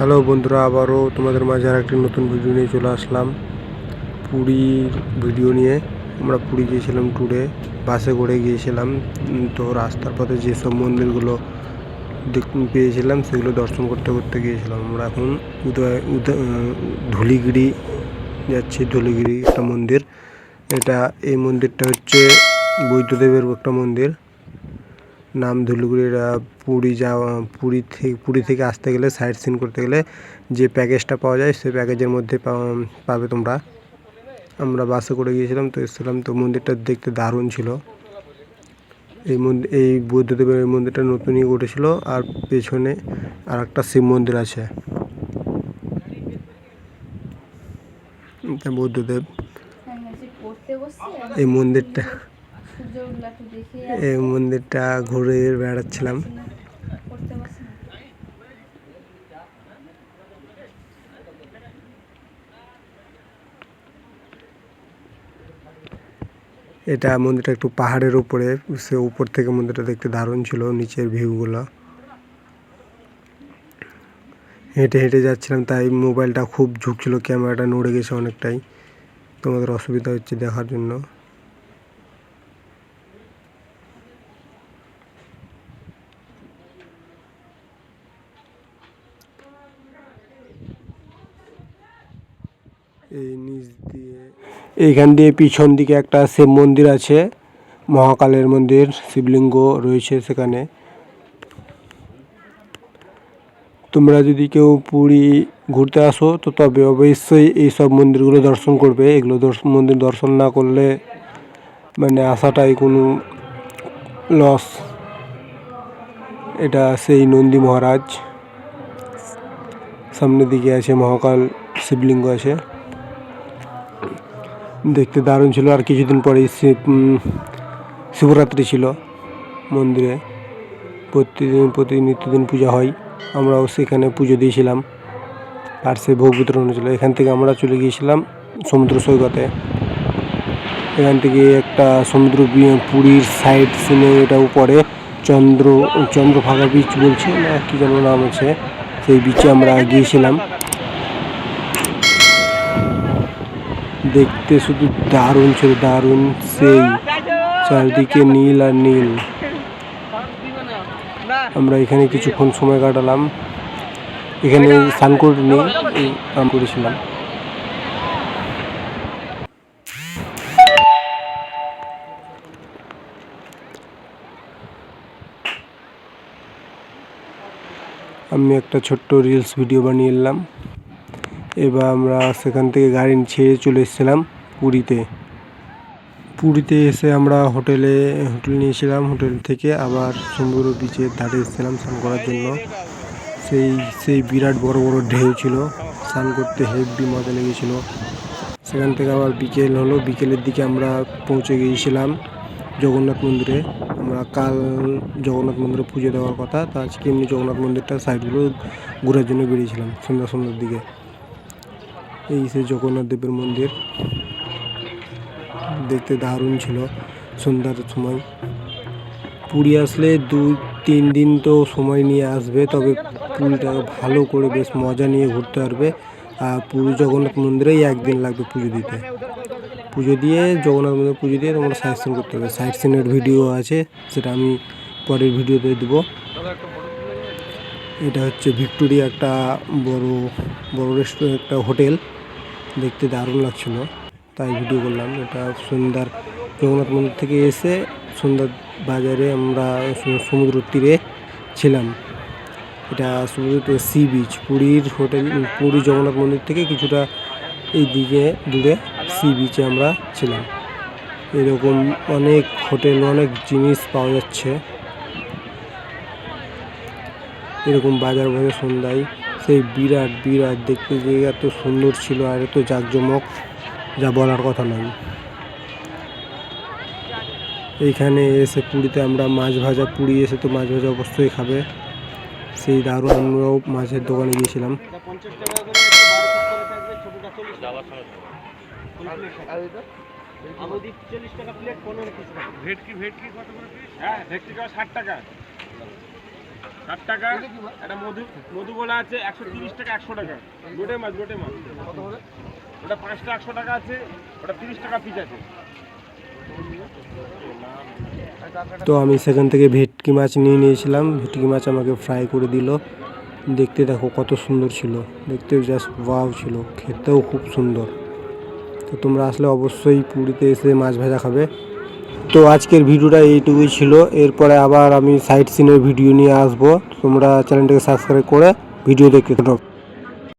Hello বন্ধুরা, আবারও তোমাদের মাঝে আরেকটি নতুন ভিডিও নিয়ে চলে আসলাম। পুরীর ভিডিও নিয়ে। আমরা পুরী গিয়েছিলাম ট্যুরে, বাসে করে গিয়েছিলাম। তো রাস্তার পথে যেসব মন্দিরগুলো পেয়েছিলাম সেগুলো দর্শন করতে করতে গিয়েছিলাম। আমরা এখন ধুলিগিরি যাচ্ছি। ধুলিগিরি একটা মন্দির, এই মন্দিরটা হচ্ছে বৌদ্ধদেবের একটা মন্দির, নাম ধুলিগিরি। পুরী থেকে আসতে গেলে, সাইট সিন করতে গেলে যে প্যাকেজটা পাওয়া যায় সেই প্যাকেজের মধ্যে পাবে তোমরা। আমরা বাসে করে গিয়েছিলাম, তো এসেছিলাম। তো মন্দিরটা দেখতে দারুণ ছিল। এই বৌদ্ধদেবের এই মন্দিরটা নতুনই উঠেছিল, আর পেছনে আর একটা শিব মন্দির আছে। বৌদ্ধদেব এই মন্দিরটা ঘুরে বেড়াচ্ছিলাম। মন্দিরটা একটু পাহাড়ের উপরে, সে উপর থেকে মন্দিরটা দেখতে দারুণ ছিল। নিচের ভিউগুলো, হেঁটে হেঁটে যাচ্ছিলাম, তাই মোবাইলটা খুব ঝুঁকছিল, ক্যামেরাটা নড়ে গেছে অনেকটাই। তোমাদের অসুবিধা হচ্ছে দেখার জন্য। এইখান দিয়ে পিছন দিকে একটা শিব মন্দির আছে, মহাকালের মন্দির, শিবলিঙ্গ রয়েছে সেখানে। তোমরা যদি কেউ পুরী ঘুরতে আসো তো তবে অবশ্যই এইসব মন্দিরগুলো দর্শন করবে। এগুলো মন্দির দর্শন না করলে মানে আসাটাই কোনো লস। এটা সেই নন্দী মহারাজ, সামনের দিকে আছে মহাকাল শিবলিঙ্গ আছে, দেখতে দারুণ ছিল। আর কিছুদিন পরেই শিবরাত্রি ছিল। মন্দিরে প্রতি নিত্যদিন পূজা হয়, আমরাও সেখানে পুজো দিয়েছিলাম, আর সে ভোগ বিতরণ হয়েছিল। এখান থেকে আমরা চলে গিয়েছিলাম সমুদ্র সৈকতে। এখান থেকে একটা পুরীর সাইড সিনে, এটা উপরে চন্দ্রভাগা বিচ বলছে না কি যেন নাম আছে, সেই বিচে আমরা গিয়েছিলাম। দেখতে শুধু দারুণ ছিল, দারুণ। সেই চারদিকে নীল আর নীল। আমরা এখানে কিছুক্ষণ সময় কাটালাম। এখানে স্নান করিনি, কাম করেছিলাম। আমি একটা ছোট্ট রিলস ভিডিও বানিয়ে এলাম। এবার আমরা সেখান থেকে গাড়ি ছেড়ে চলে এসেছিলাম পুরীতে এসে আমরা হোটেল নিয়েছিলাম। হোটেল থেকে আবার সমুদ্র বিচের ধারে এসেছিলাম স্নান করার জন্য। সেই বিরাট বড় বড় ঢেউ ছিল, স্নান করতে হেভি মজা লেগেছিল। সেখান থেকে আবার বিকেল হলো, বিকেলের দিকে আমরা পৌঁছে গিয়েছিলাম জগন্নাথ মন্দিরে। আমরা কাল জগন্নাথ মন্দিরে পুজো দেওয়ার কথা, তা আজকে এমনি জগন্নাথ মন্দিরটা সাইডগুলো ঘোরার জন্য বেরিয়েছিলাম সন্ধ্যার দিকে। এই সেই জগন্নাথ দেবের মন্দির, দেখতে দারুণ ছিল সন্ধ্যার সময়। পুরী আসলে 2-3 দিন তো সময় নিয়ে আসবে, তবে পুরীটা ভালো করে বেশ মজা নিয়ে ঘুরতে পারবে। আর পুরী জগন্নাথ মন্দিরেই 1 দিন লাগবে পুজো দিতে। পুজো দিয়ে জগন্নাথ মন্দিরে পুজো দিয়ে তোমরা সাইট সিন করতে হবে। সাইট সিনের ভিডিও আছে, সেটা আমি পরের ভিডিওতে দেবো। এটা হচ্ছে ভিক্টোরিয়া, একটা বড় রেস্টুরেন্ট, একটা হোটেল, দেখতে দারুণ লাগছিল, তাই ভিডিও করলাম। এটা সন্ধ্যার জগন্নাথ মন্দির থেকে এসে সন্ধ্যার বাজারে আমরা সমুদ্র তীরে ছিলাম। এটা সমুদ্র সি বিচ, পুরী জগন্নাথ মন্দির থেকে কিছুটা এই দিকে দূরে সি বিচে আমরা ছিলাম। এরকম অনেক হোটেল, অনেক জিনিস পাওয়া যাচ্ছে এরকম বাজার সন্ধ্যায়। সেই বিরাট দেখতে যে এত সুন্দর ছিল আর এত জাঁকজমক, যা বলার কথা নয়। এইখানে এসে পুরীতে আমরা পুরী এসে তো মাছ ভাজা অবশ্যই খাবে, সেই দারুণ। আমরাও মাছের দোকানে গিয়েছিলাম। ভেটকি কত করে পিস? হ্যাঁ, ভেটকি 60 টাকা। 60 টাকা। একটা মধুগোলা আছে 130 টাকা, 100 টাকা। লোটে মাছ ওটা 5টা 100 টাকা আছে, ওটা 30 টাকা পিস আছে। তো আমি সেখান থেকে ভেটকি মাছ নিয়ে নিয়েছিলাম। ভেটকি মাছ আমাকে ফ্রাই করে দিল। দেখতে দেখো কত সুন্দর ছিল, দেখতে জাস্ট ওয়াও ছিল, খেতেও খুব সুন্দর। তো তোমরা আসলে অবশ্যই পুরীতে এসে মাছ ভাজা খাবে। তো আজকের ভিডিওটা এইটুকুই ছিল। এরপরে আবার আমি সাইট সিনের ভিডিও নিয়ে আসবো। তোমরা চ্যানেলটাকে সাবস্ক্রাইব করে ভিডিও দেখতে থাকো।